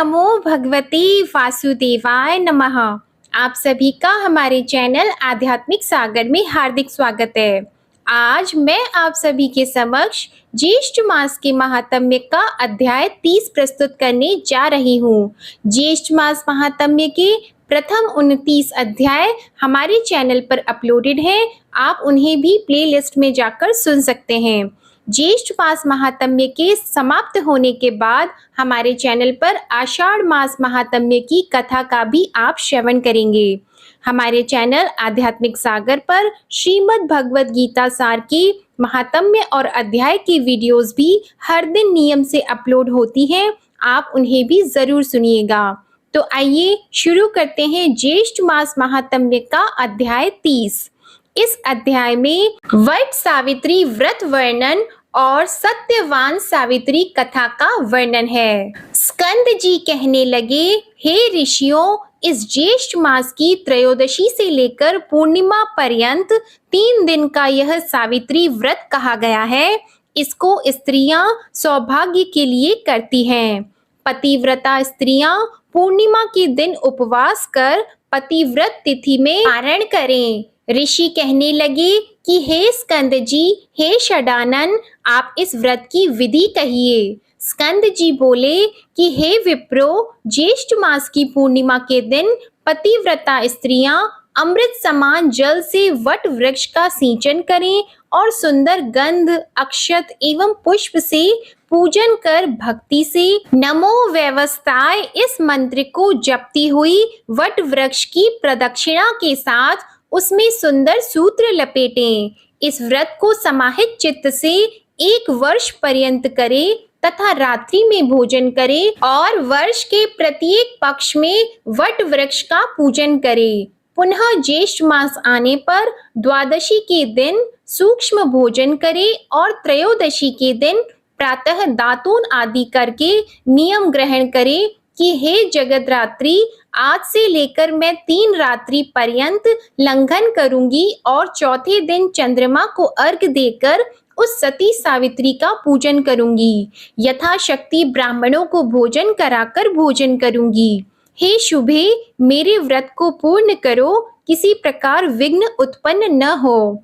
नमो भगवते वासुदेवाय नमः। आप सभी का हमारे चैनल आध्यात्मिक सागर में हार्दिक स्वागत है। आज मैं आप सभी के समक्ष ज्येष्ठ मास के महात्म्य का अध्याय 30 प्रस्तुत करने जा रही हूँ। ज्येष्ठ मास महात्म्य के प्रथम 29 अध्याय हमारे चैनल पर अपलोडेड है। आप उन्हें भी प्लेलिस्ट में जाकर सुन सकते हैं। ज्येष्ठ मास महात्म्य के समाप्त होने के बाद हमारे चैनल पर आषाढ़ मास महात्म्य की कथा का भी आप श्रवण करेंगे। हमारे चैनल आध्यात्मिक सागर पर श्रीमद् भगवद गीता सार की महात्म्य और अध्याय की वीडियोस भी हर दिन नियम से अपलोड होती हैं। आप उन्हें भी जरूर सुनिएगा। तो आइए शुरू करते हैं ज्येष्ठ मास महात्म्य का अध्याय 30। इस अध्याय में वट सावित्री व्रत वर्णन और सत्यवान सावित्री कथा का वर्णन है। स्कंद जी कहने लगे, हे ऋषियों, इस ज्येष्ठ मास की त्रयोदशी से लेकर पूर्णिमा पर्यंत 3 दिन का यह सावित्री व्रत कहा गया है। इसको स्त्रियां सौभाग्य के लिए करती हैं। पतिव्रता स्त्रियां पूर्णिमा के दिन उपवास कर पतिव्रत तिथि में पारण करें। ऋषि कहने लगे कि हे स्कंद जी, हे षडानन, आप इस व्रत की विधि कहिए। स्कंद जी बोले कि हे विप्रो, ज्येष्ठ मास की पूर्णिमा के दिन पतिव्रता स्त्रियां अमृत समान जल से वट वृक्ष का सिंचन करें और सुंदर गंध, अक्षत एवं पुष्प से पूजन कर भक्ति से नमो व्यवस्थाय इस मंत्र को जपती हुई वट वृक्ष की प्रदक्षिणा के साथ उसमें सुंदर सूत्र लपेटें। इस व्रत को समाहित चित्त से 1 वर्ष पर्यंत करें तथा रात्रि में भोजन करें और वर्ष के प्रत्येक पक्ष में वट वृक्ष का पूजन करें। पुनः ज्येष्ठ मास आने पर द्वादशी के दिन सूक्ष्म भोजन करें और त्रयोदशी के दिन प्रातः दातून आदि करके नियम ग्रहण करें कि हे जगद्रात्रि, आज से लेकर मैं 3 रात्रि पर्यंत लंघन करूंगी और चौथे दिन चंद्रमा को अर्घ देकर उस सती सावित्री का पूजन करूंगी। यथाशक्ति ब्राह्मणों को भोजन कराकर भोजन करूंगी। हे शुभे, मेरे व्रत को पूर्ण करो, किसी प्रकार विघ्न उत्पन्न न हो।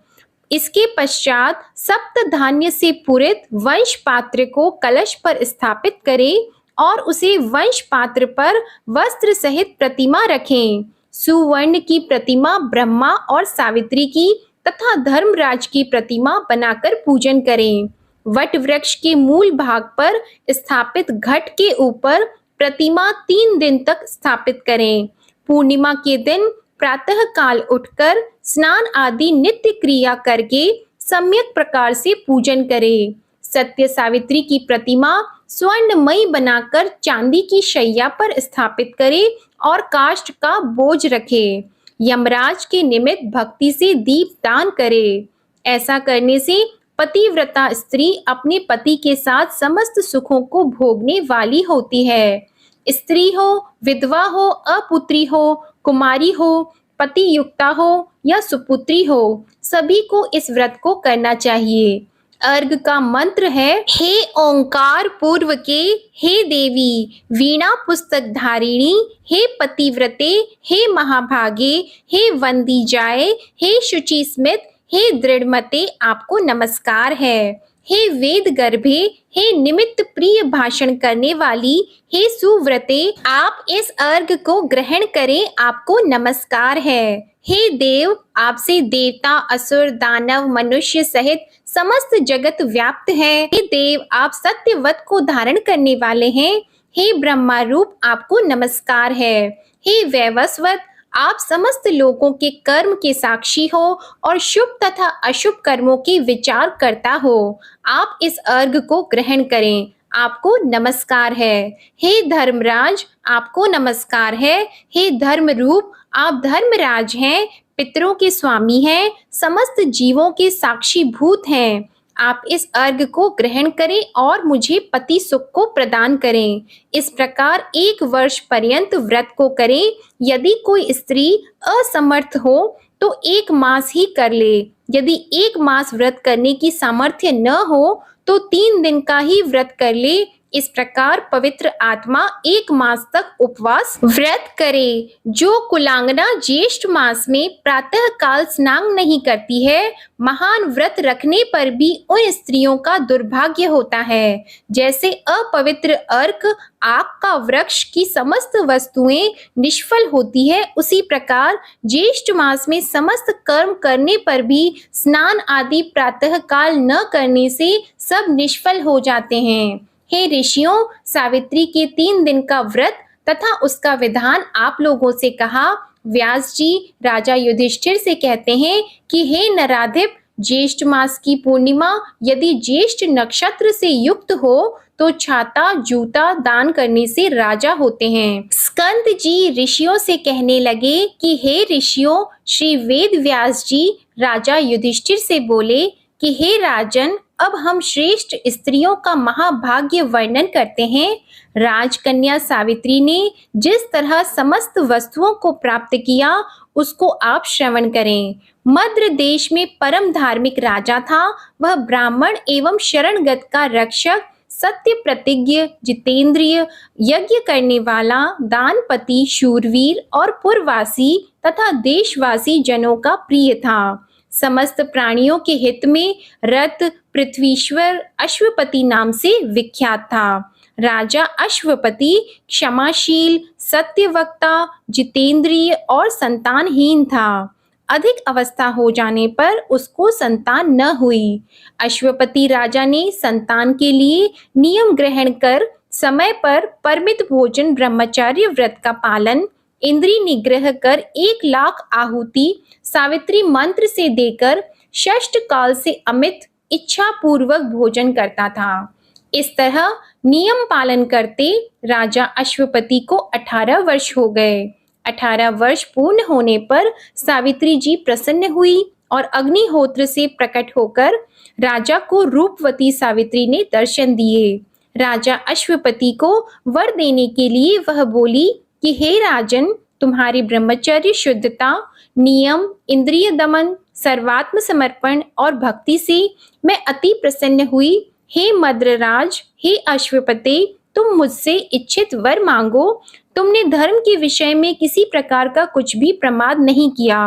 इसके पश्चात सप्त धान्य से पूरित वंश पात्र को कलश पर स्थापित करें और उसे वंश पात्र पर वस्त्र सहित प्रतिमा रखें। सुवर्ण की प्रतिमा ब्रह्मा और सावित्री की तथा धर्मराज की प्रतिमा बनाकर पूजन करें। वट वृक्ष के मूल भाग पर स्थापित घट के ऊपर प्रतिमा 3 दिन तक स्थापित करें। पूर्णिमा के दिन प्रातः काल उठकर स्नान आदि नित्य क्रिया करके सम्यक प्रकार से पूजन करें। सत्य सावित्री की प्रतिमा स्वर्णमयी बनाकर चांदी की शैया पर स्थापित करें और काष्ठ का बोझ रखें। यमराज के निमित्त भक्ति से दीप दान करें। ऐसा करने से पतिव्रता स्त्री अपने पति के साथ समस्त सुखों को भोगने वाली होती है। स्त्री हो, विधवा हो, अपुत्री हो, कुमारी हो, पति युक्ता हो या सुपुत्री हो, सभी को इस व्रत को करना चाहिए। अर्घ का मंत्र है, हे ओंकार पूर्व के, हे देवी वीणा पुस्तक धारिणी, हे पतिव्रते, हे महाभागे, हे वंदी जाए, हे शुचि स्मित, हे दृढ़मते, आपको नमस्कार है। हे वेद गर्भे, हे निमित्त प्रिय भाषण करने वाली, हे सुव्रते, आप इस अर्घ को ग्रहण करें, आपको नमस्कार है। हे देव, आपसे देवता, असुर, दानव, मनुष्य सहित समस्त जगत व्याप्त है। हे देव, आप सत्यवत को धारण करने वाले हैं। हे ब्रह्मा रूप, आपको नमस्कार है। हे वैवस्वत, आप समस्त लोगों के कर्म के साक्षी हो और शुभ तथा अशुभ कर्मों के विचार करता हो। आप इस अर्घ को ग्रहण करें, आपको नमस्कार है। हे धर्मराज, आपको नमस्कार है। हे धर्म रूप, आप धर्मराज हैं, पितरों के स्वामी हैं, समस्त जीवों के साक्षी भूत हैं। आप इस अर्घ को ग्रहण करें और मुझे पति सुख को प्रदान करें। इस प्रकार 1 वर्ष पर्यंत व्रत को करें। यदि कोई स्त्री असमर्थ हो तो 1 मास ही कर ले। यदि 1 मास व्रत करने की सामर्थ्य न हो तो 3 दिन का ही व्रत कर ले। इस प्रकार पवित्र आत्मा 1 मास तक उपवास व्रत करे। जो कुलांगना ज्येष्ठ मास में प्रातः काल स्नान नहीं करती है, महान व्रत रखने पर भी उन स्त्रियों का दुर्भाग्य होता है। जैसे अपवित्र अर्क आग का वृक्ष की समस्त वस्तुएं निष्फल होती है, उसी प्रकार ज्येष्ठ मास में समस्त कर्म करने पर भी स्नान आदि प्रातः काल न करने से सब निष्फल हो जाते हैं। हे ऋषियों, सावित्री के 3 दिन का व्रत तथा उसका विधान आप लोगों से कहा। व्यास जी राजा युधिष्ठिर से कहते हैं कि हे नराधिप, ज्येष्ठ मास की पूर्णिमा यदि ज्येष्ठ नक्षत्र से युक्त हो तो छाता जूता दान करने से राजा होते हैं। स्कंद जी ऋषियों से कहने लगे कि हे ऋषियों, श्री वेद व्यास जी राजा युधिष्ठिर से बोले कि हे राजन, अब हम श्रेष्ठ स्त्रियों का महाभाग्य वर्णन करते हैं। राजकन्या सावित्री ने जिस तरह समस्त वस्तुओं को प्राप्त किया उसको आप श्रवण करें। मद्र देश में परम धार्मिक राजा था। वह ब्राह्मण एवं शरणगत का रक्षक, सत्य प्रतिज्ञ, जितेंद्रिय, यज्ञ करने वाला, दानपति, शूरवीर और पुरवासी तथा देशवासी जनों का प्रिय था। समस्त प्राणियों के हित में रत पृथ्वीश्वर अश्वपति नाम से विख्यात था। राजा अश्वपति क्षमाशील, सत्यवक्ता, जितेंद्रिय और संतानहीन था। अधिक अवस्था हो जाने पर उसको संतान न हुई। अश्वपति राजा ने संतान के लिए नियम ग्रहण कर समय पर परमित भोजन, ब्रह्मचर्य व्रत का पालन, इंद्रिय निग्रह कर 1 लाख आहुति सावित्री मंत्र से देकर षष्ठ काल से अमित इच्छा पूर्वक भोजन करता था। इस तरह नियम पालन करते राजा अश्वपति को 18 वर्ष हो गए। 18 वर्ष पूर्ण होने पर सावित्री जी प्रसन्न हुई और अग्निहोत्र से प्रकट होकर राजा को रूपवती सावित्री ने दर्शन दिए। राजा अश्वपति को वर देने के लिए वह बोली कि हे राजन, तुम्हारी ब्रह्मचर्य शुद्धता, नियम, इंद्रिय दमन, सर्वात्म समर्पण और भक्ति से मैं अति प्रसन्न हुई। हे मद्रराज, हे अश्वपते, तुम मुझसे इच्छित वर मांगो। तुमने धर्म के विषय में किसी प्रकार का कुछ भी प्रमाद नहीं किया।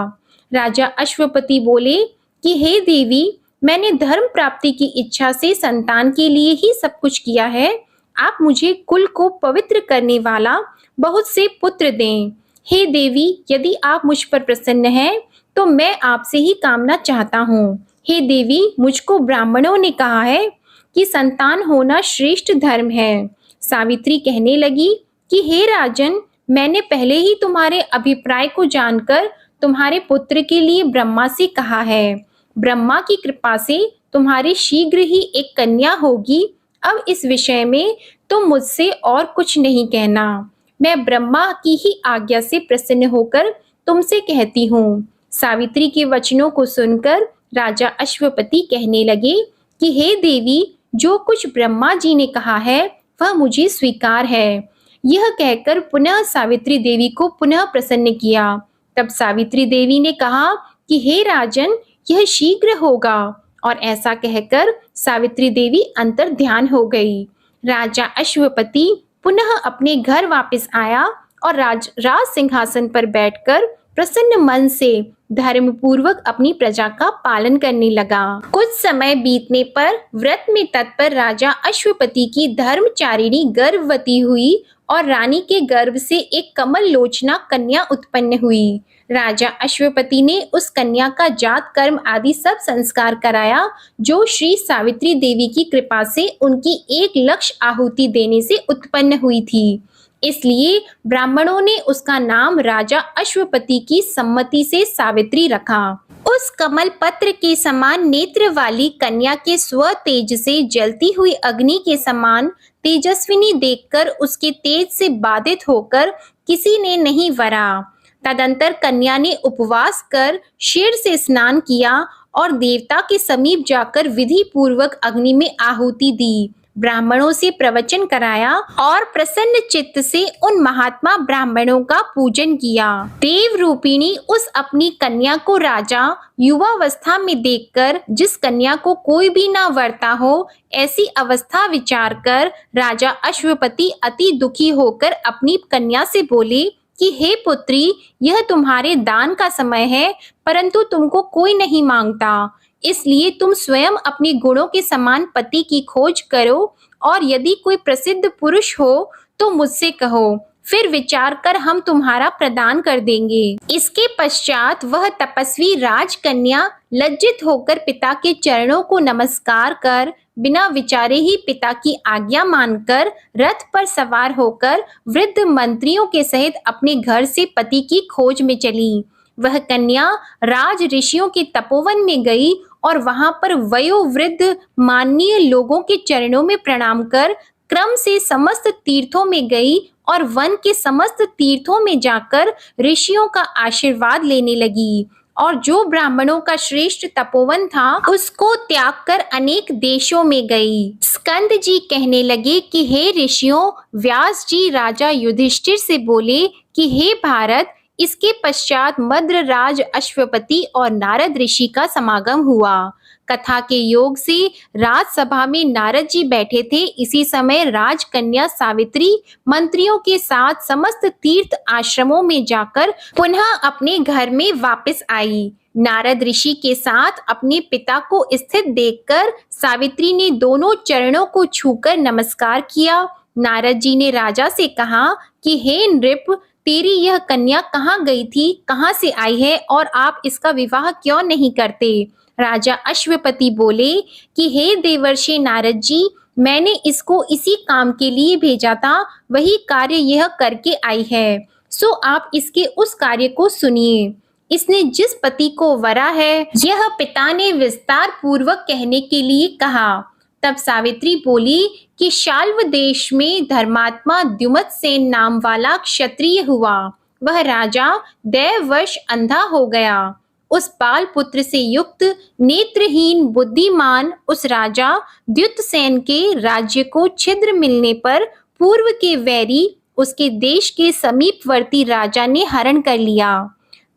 राजा अश्वपति बोले कि हे देवी, मैंने धर्म प्राप्ति की इच्छा से संतान के लिए ही सब कुछ किया है। आप मुझे कुल को पवित्र करने वाला बहुत से पुत्र दें। हे देवी, यदि आप मुझ पर प्रसन्न हैं तो मैं आपसे ही कामना चाहता हूँ। हे देवी, मुझको ब्राह्मणों ने कहा है कि संतान होना श्रेष्ठ धर्म है। सावित्री कहने लगी कि हे राजन, मैंने पहले ही तुम्हारे अभिप्राय को जानकर तुम्हारे पुत्र के लिए ब्रह्मा से कहा है। ब्रह्मा की कृपा से तुम्हारी शीघ्र ही एक कन्या होगी। अब इस विषय में तुम मुझसे और कुछ नहीं कहना। मैं ब्रह्मा की ही आज्ञा से प्रसन्न होकर तुमसे कहती हूँ। सावित्री के वचनों को सुनकर राजा अश्वपति कहने लगे कि हे देवी, जो कुछ ब्रह्मा जी ने कहा है वह मुझे स्वीकार है। यह कहकर पुनः सावित्री देवी को पुनः प्रसन्न किया। तब सावित्री देवी ने कहा कि हे राजन, यह शीघ्र होगा, और ऐसा कहकर सावित्री देवी अंतर ध्यान हो गई। राजा अश्वपति पुनः अपने घर वापस आया और राज सिंहासन पर बैठकर प्रसन्न मन से धर्म पूर्वक अपनी प्रजा का पालन करने लगा। कुछ समय बीतने पर व्रत में तत्पर राजा अश्वपति की धर्मचारिणी गर्भवती हुई और रानी के गर्भ से एक कमल लोचना कन्या उत्पन्न हुई। राजा अश्वपति ने उस कन्या का जात कर्म आदि सब संस्कार कराया, जो श्री सावित्री देवी की कृपा से उनकी 1 लक्ष आहुति देने से उत्पन्न हुई थी। इसलिए ब्राह्मणों ने उसका नाम राजा अश्वपति की सम्मति से सावित्री रखा। उस कमल पत्र के समान नेत्र वाली कन्या के स्व तेज से जलती हुई अग्नि के समान तेजस्विनी देखकर उसके तेज से बाधित होकर किसी ने नहीं वरा। तदंतर कन्या ने उपवास कर क्षीर से स्नान किया और देवता के समीप जाकर विधि पूर्वक अग्नि में आहुति दी ब्राह्मणों से प्रवचन कराया और प्रसन्न चित्त से उन महात्मा ब्राह्मणों का पूजन किया। देव रूपिणी उस अपनी कन्या को राजा युवावस्था में देखकर, जिस कन्या को कोई भी ना वरता हो, ऐसी अवस्था विचार कर राजा अश्वपति अति दुखी होकर अपनी कन्या से बोले कि हे पुत्री, यह तुम्हारे दान का समय है, परंतु तुमको कोई नहीं मांगता, इसलिए तुम स्वयं अपने गुणों के समान पति की खोज करो, और यदि कोई प्रसिद्ध पुरुष हो तो मुझसे कहो, फिर विचार कर हम तुम्हारा प्रदान कर देंगे। इसके पश्चात वह तपस्वी राजकन्या लज्जित होकर पिता के चरणों को नमस्कार कर बिना विचारे ही पिता की आज्ञा मानकर रथ पर सवार होकर वृद्ध मंत्रियों के सहित अपने घर से पति की खोज में चली। वह कन्या राज ऋषियों के तपोवन में गई और वहां पर वयोवृद्ध माननीय लोगों के चरणों में प्रणाम कर क्रम से समस्त तीर्थों में गई और वन के समस्त तीर्थों में जाकर ऋषियों का आशीर्वाद लेने लगी, और जो ब्राह्मणों का श्रेष्ठ तपोवन था उसको त्याग कर अनेक देशों में गई। स्कंद जी कहने लगे कि हे ऋषियों, व्यास जी राजा युधिष्ठिर से बोले कि हे भारत, इसके पश्चात मद्र राज अश्वपति और नारद ऋषि का समागम हुआ। कथा के योग से राजसभा में नारद जी बैठे थे। इसी समय राजकन्या सावित्री मंत्रियों के साथ समस्त तीर्थ आश्रमों में जाकर पुनः अपने घर में वापस आई। नारद ऋषि के साथ अपने पिता को स्थित देखकर सावित्री ने दोनों चरणों को छूकर नमस्कार किया। नारद जी ने राजा से कहा कि हे नृप, तेरी यह कन्या कहाँ गई थी, कहाँ से आई है, और आप इसका विवाह क्यों नहीं करते? राजा अश्वपति बोले कि हे देवर्षि नारद जी, मैंने इसको इसी काम के लिए भेजा था, वही कार्य यह करके आई है, सो आप इसके उस कार्य को सुनिए। इसने जिस पति को वरा है, यह पिता ने विस्तार पूर्वक कहने के लिए कहा। तब सावित्री बोली कि शाल्व देश में धर्मात्मा द्युमत्सेन नाम वाला क्षत्रिय हुआ। वह राजा दैववश अंधा हो गया। उस बाल पुत्र से युक्त नेत्रहीन बुद्धिमान उस राजा द्युतसेन के राज्य को छिद्र मिलने पर पूर्व के वैरी उसके देश के समीपवर्ती राजा ने हरण कर लिया।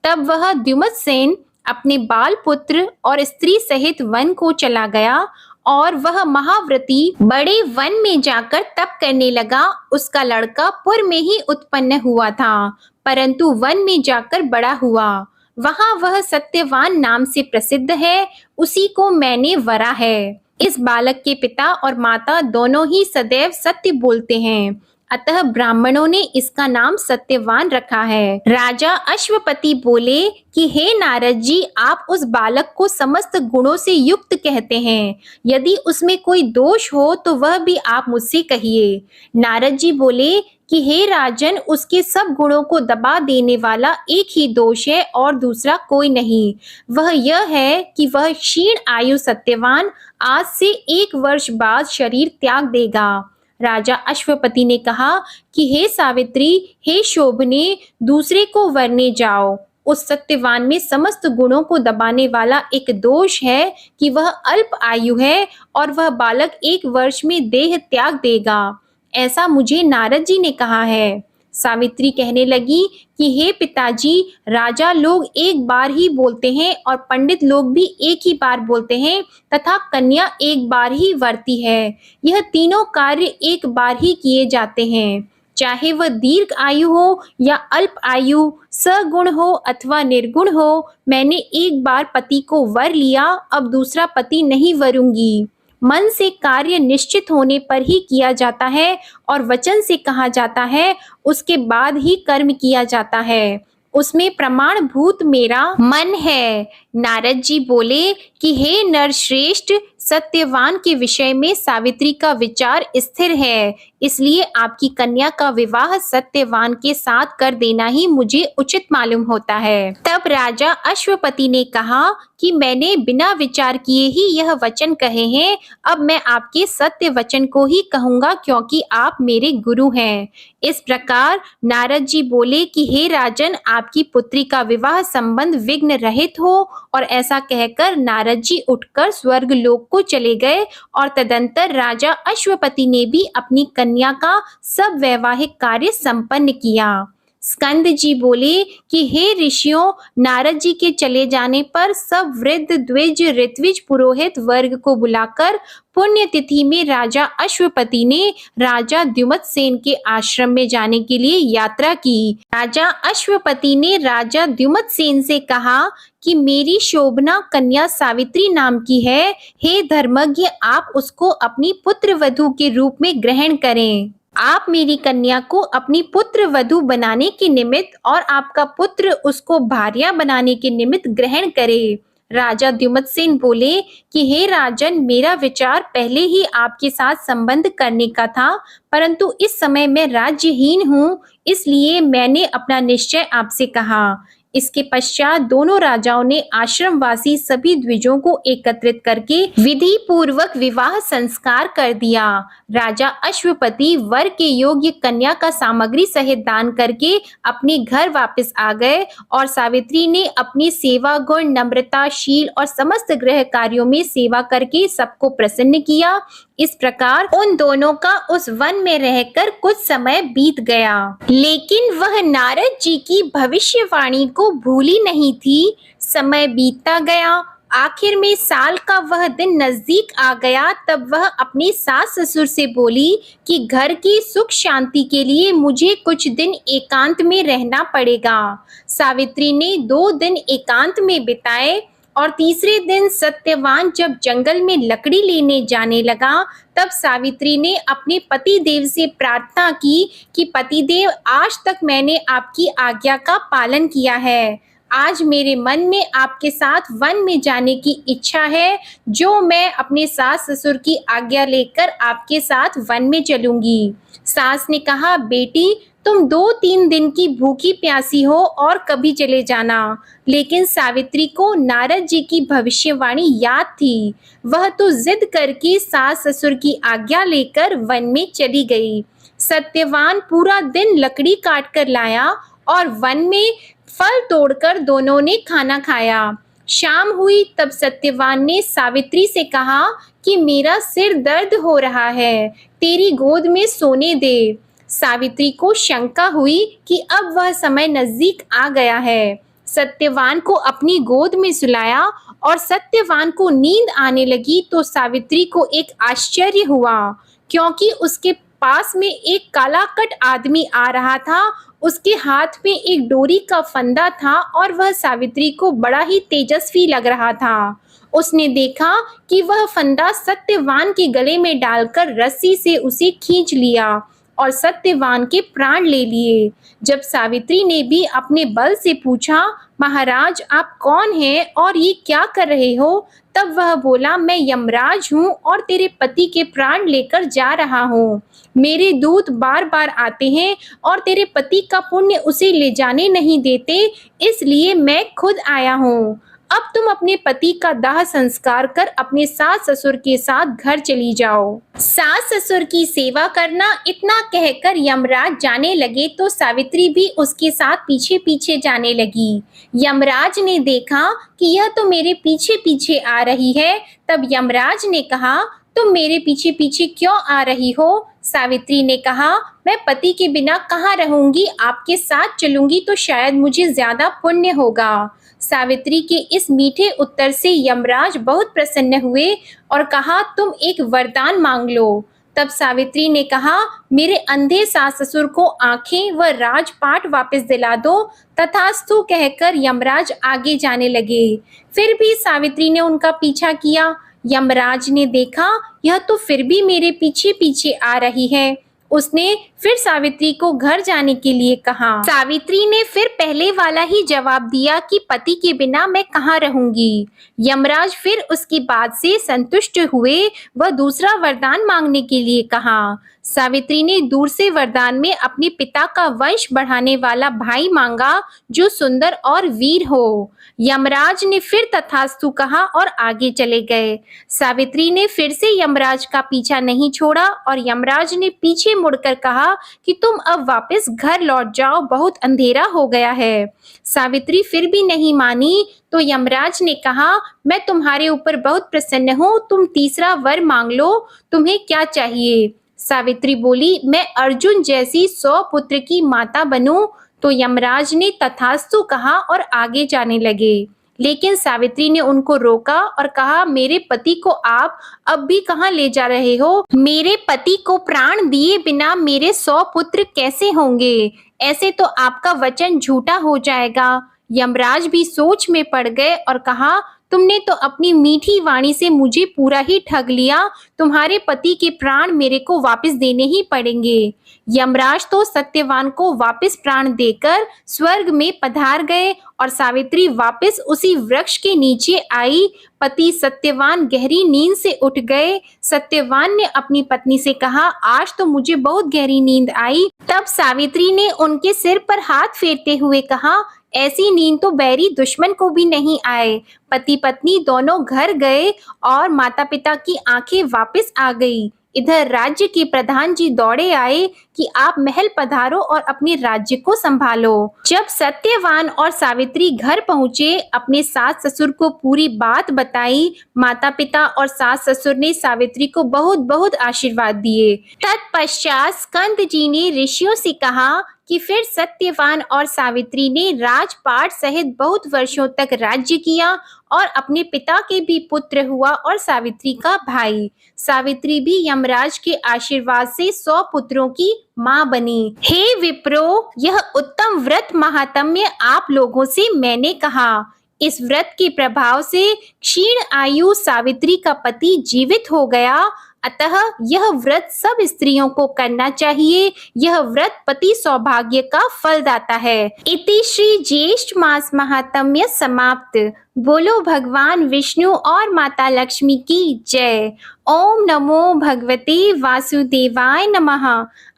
तब वह द्युमत्सेन अपने बाल पुत्र और स्त्री सहित वन को चला गया, और वह महाव्रती बड़े वन में जाकर तप करने लगा। उसका लड़का पुर में ही उत्पन्न हुआ था, परंतु वन में जाकर बड़ा हुआ। वहां वह सत्यवान नाम से प्रसिद्ध है, उसी को मैंने वरा है। इस बालक के पिता और माता दोनों ही सदैव सत्य बोलते हैं, अतः ब्राह्मणों ने इसका नाम सत्यवान रखा है। राजा अश्वपति बोले कि हे नारद जी, आप उस बालक को समस्त गुणों से युक्त कहते हैं, यदि उसमें कोई दोष हो तो वह भी आप मुझसे कहिए। नारद जी बोले कि हे राजन, उसके सब गुणों को दबा देने वाला एक ही दोष है और दूसरा कोई नहीं। वह यह है कि वह क्षीण आयु सत्यवान आज से 1 वर्ष बाद शरीर त्याग देगा। राजा अश्वपति ने कहा कि हे सावित्री, हे शोभने, दूसरे को वरने जाओ। उस सत्यवान में समस्त गुणों को दबाने वाला एक दोष है कि वह अल्प आयु है और वह बालक 1 वर्ष में देह त्याग देगा। ऐसा मुझे नारद जी ने कहा है। सावित्री कहने लगी कि हे पिताजी, राजा लोग एक बार ही बोलते हैं और पंडित लोग भी एक ही बार बोलते हैं, तथा कन्या एक बार ही वरती है। यह तीनों कार्य एक बार ही किए जाते हैं, चाहे वह दीर्घ आयु हो या अल्प आयु, सगुण हो अथवा निर्गुण हो। मैंने एक बार पति को वर लिया, अब दूसरा पति नहीं वरूंगी। मन से कार्य निश्चित होने पर ही किया जाता है और वचन से कहा जाता है, उसके बाद ही कर्म किया जाता है। उसमें प्रमाणभूत मेरा मन है। नारद जी बोले कि हे नरश्रेष्ठ, सत्यवान के विषय में सावित्री का विचार स्थिर है, इसलिए आपकी कन्या का विवाह सत्यवान के साथ कर देना ही मुझे उचित मालूम होता है। तब राजा अश्वपति ने कहा कि मैंने बिना विचार किए ही यह वचन कहे हैं, अब मैं आपके सत्य वचन को ही कहूंगा, क्योंकि आप मेरे गुरु हैं। इस प्रकार नारद जी बोले कि हे राजन, आपकी पुत्री का विवाह संबंध विघ्न रहित हो, और ऐसा कहकर नारद जी उठकर स्वर्ग लोक को चले गए और तदंतर राजा अश्वपति ने भी अपनी कन्या का सब वैवाहिक कार्य संपन्न किया। स्कंद जी बोले कि हे ऋषियों, नारद जी के चले जाने पर सब वृद्ध द्विज ऋत्विज पुरोहित वर्ग को बुलाकर पुण्यतिथि में राजा अश्वपति ने राजा द्युमत्सेन के आश्रम में जाने के लिए यात्रा की। राजा अश्वपति ने राजा द्युमत्सेन से कहा कि मेरी शोभना कन्या सावित्री नाम की है। हे धर्मज्ञ, आप उसको अपनी पुत्र वधू के रूप में ग्रहण करें। आप मेरी कन्या को अपनी पुत्र वधू बनाने के निमित्त और आपका पुत्र उसको भार्या बनाने के निमित्त ग्रहण करे। राजा द्युमत्सेन बोले कि हे राजन, मेरा विचार पहले ही आपके साथ संबंध करने का था, परंतु इस समय मैं राज्यहीन हूँ, इसलिए मैंने अपना निश्चय आपसे कहा। इसके पश्चात दोनों राजाओं ने आश्रमवासी सभी द्विजों को एकत्रित करके विधि पूर्वक विवाह संस्कार कर दिया। राजा अश्वपति वर के योग्य कन्या का सामग्री सहित दान करके अपने घर वापस आ गए और सावित्री ने अपनी सेवा गुण, नम्रता, शील और समस्त गृह कार्यों में सेवा करके सबको प्रसन्न किया। इस प्रकार उन दोनों का उस वन में रहकर कुछ समय बीत गया, लेकिन वह नारद जी की भविष्यवाणी को भूली नहीं थी। समय बीतता गया, आखिर में साल का वह दिन नजदीक आ गया। तब वह अपने सास ससुर से बोली कि घर की सुख शांति के लिए मुझे कुछ दिन एकांत में रहना पड़ेगा। सावित्री ने 2 दिन एकांत में बिताए और तीसरे दिन सत्यवान जब जंगल में लकड़ी लेने जाने लगा, तब सावित्री ने अपने पति देव से प्रार्थना की कि पतिदेव, आज तक मैंने आपकी आज्ञा का पालन किया है। आज मेरे मन में आपके साथ वन में जाने की इच्छा है, जो मैं अपने सास ससुर की आज्ञा लेकर आपके साथ वन में चलूंगी। सास ने कहा, बेटी, तुम 2-3 दिन की भूखी प्यासी हो और कभी चले जाना। लेकिन सावित्री को नारद जी की भविष्यवाणी याद थी। वह तो जिद करके सास ससुर की आज्ञा लेकर वन में चली गई। सत्यवान पूरा दिन लकड़ी काट कर लाया और वन में फल तोड़कर दोनों ने खाना खाया। शाम हुई तब सत्यवान ने सावित्री से कहा कि मेरा सिर दर्द हो रहा है, तेरी गोद में सोने दे। सावित्री को शंका हुई कि अब वह समय नजदीक आ गया है। सत्यवान को अपनी गोद में सुलाया और सत्यवान को नींद आने लगी तो सावित्री को एक आश्चर्य हुआ, क्योंकि उसके पास में एक कालाकट आदमी आ रहा था। उसके हाथ में एक डोरी का फंदा था और वह सावित्री को बड़ा ही तेजस्वी लग रहा था। उसने देखा कि वह फंदा सत्यवान के गले में डालकर रस्सी से उसे खींच लिया और सत्यवान के प्राण ले लिए। जब सावित्री ने भी अपने बल से पूछा, महाराज, आप कौन हैं और ये क्या कर रहे हो? तब वह बोला, मैं यमराज हूँ और तेरे पति के प्राण लेकर जा रहा हूँ। मेरे दूत बार बार आते हैं और तेरे पति का पुण्य उसे ले जाने नहीं देते, इसलिए मैं खुद आया हूँ। अब तुम अपने पति का दाह संस्कार कर अपने सास ससुर के साथ घर चली जाओ। सास ससुर की सेवा करना, इतना कहकर यमराज जाने लगे तो सावित्री भी उसके साथ पीछे पीछे जाने लगी। यमराज ने देखा कि यह तो मेरे पीछे पीछे आ रही है। तब यमराज ने कहा, तुम मेरे पीछे पीछे क्यों आ रही हो? सावित्री ने कहा, मैं पति के बिना कहाँ रहूंगी, आपके साथ चलूंगी तो शायद मुझे ज्यादा पुण्य होगा। सावित्री के इस मीठे उत्तर से यमराज बहुत प्रसन्न हुए और कहा, तुम एक वरदान मांग लो। तब सावित्री ने कहा, मेरे अंधे सास ससुर को आंखें व राजपाट वापस दिला दो। तथास्तु कहकर यमराज आगे जाने लगे। फिर भी सावित्री ने उनका पीछा किया। यमराज ने देखा, यह तो फिर भी मेरे पीछे पीछे आ रही है। उसने फिर सावित्री को घर जाने के लिए कहा। सावित्री ने फिर पहले वाला ही जवाब दिया कि पति के बिना मैं कहाँ रहूंगी। यमराज फिर उसकी बात से संतुष्ट हुए व दूसरा वरदान मांगने के लिए कहा। सावित्री ने दूर से वरदान में अपने पिता का वंश बढ़ाने वाला भाई मांगा, जो सुंदर और वीर हो। यमराज ने फिर तथास्तु कहा और आगे चले गए। सावित्री ने फिर से यमराज का पीछा नहीं छोड़ा और यमराज ने पीछे मुड़कर कहा कि तुम अब वापस घर लौट जाओ, बहुत अंधेरा हो गया है। सावित्री फिर भी नहीं मानी तो यमराज ने कहा, मैं तुम्हारे ऊपर बहुत प्रसन्न हूँ, तुम तीसरा वर मांग लो, तुम्हें क्या चाहिए? सावित्री बोली, मैं अर्जुन जैसी 100 पुत्र की माता बनूं। तो यमराज ने तथास्तु कहा और आगे जाने लगे। लेकिन सावित्री ने उनको रोका और कहा, मेरे पति को आप अब भी कहाँ ले जा रहे हो? मेरे पति को प्राण दिए बिना मेरे 100 पुत्र कैसे होंगे? ऐसे तो आपका वचन झूठा हो जाएगा। यमराज भी सोच में पड़ गए और कहा, तुमने तो अपनी मीठी वाणी से मुझे पूरा ही ठग लिया। तुम्हारे पति के प्राण मेरे को वापस देने ही पड़ेंगे। यमराज तो सत्यवान को वापस प्राण देकर स्वर्ग में पधार गए और सावित्री वापस उसी वृक्ष के नीचे आई। पति सत्यवान गहरी नींद से उठ गए। सत्यवान ने अपनी पत्नी से कहा, आज तो मुझे बहुत गहरी नींद आई। तब सावित्री ने उनके सिर पर हाथ फेरते हुए कहा, ऐसी नींद तो बैरी दुश्मन को भी नहीं आए। पति पत्नी दोनों घर गए और माता पिता की आंखें वापस आ गई। इधर राज्य के प्रधान जी दौड़े आए कि आप महल पधारो और अपने राज्य को संभालो। जब सत्यवान और सावित्री घर पहुंचे, अपने सास ससुर को पूरी बात बताई। माता पिता और सास ससुर ने सावित्री को बहुत बहुत आशीर्वाद दिए। तत्पश्चात स्कंद जी ने ऋषियों से कहा कि फिर सत्यवान और सावित्री ने राजपाट सहित बहुत वर्षों तक राज्य किया और अपने पिता के भी पुत्र हुआ और सावित्री का भाई। सावित्री भी यमराज के आशीर्वाद से 100 पुत्रों की मां बनी। हे विप्रो, यह उत्तम व्रत महात्म्य आप लोगों से मैंने कहा। इस व्रत के प्रभाव से क्षीण आयु सावित्री का पति जीवित हो गया। अतः यह व्रत सब स्त्रियों को करना चाहिए। यह व्रत पति सौभाग्य का फलदाता है। इति श्री ज्येष्ठ मास महात्म्य समाप्त। बोलो भगवान विष्णु और माता लक्ष्मी की जय। ओम नमो भगवते वासुदेवाय नमः।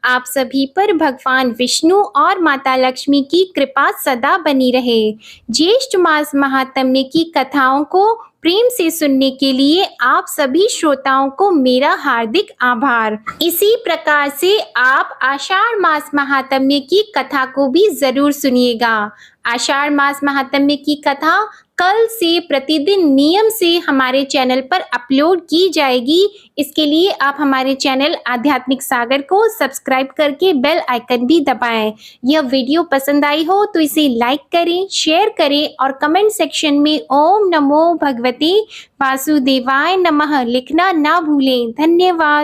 आप सभी पर भगवान विष्णु और माता लक्ष्मी की कृपा सदा बनी रहे। ज्येष्ठ मास महात्म्य की कथाओं को प्रेम से सुनने के लिए आप सभी श्रोताओं को मेरा हार्दिक आभार। इसी प्रकार से आप आषाढ़ मास महात्म्य की कथा को भी जरूर सुनिएगा। आषाढ़ मास महात्म्य की कथा कल से प्रतिदिन नियम से हमारे चैनल पर अपलोड की जाएगी। इसके लिए आप हमारे चैनल आध्यात्मिक सागर को सब्सक्राइब करके बेल आइकन भी दबाएं। यह वीडियो पसंद आई हो तो इसे लाइक करें, शेयर करें और कमेंट सेक्शन में ओम नमो भगवते वासुदेवाय नमः लिखना ना भूलें। धन्यवाद।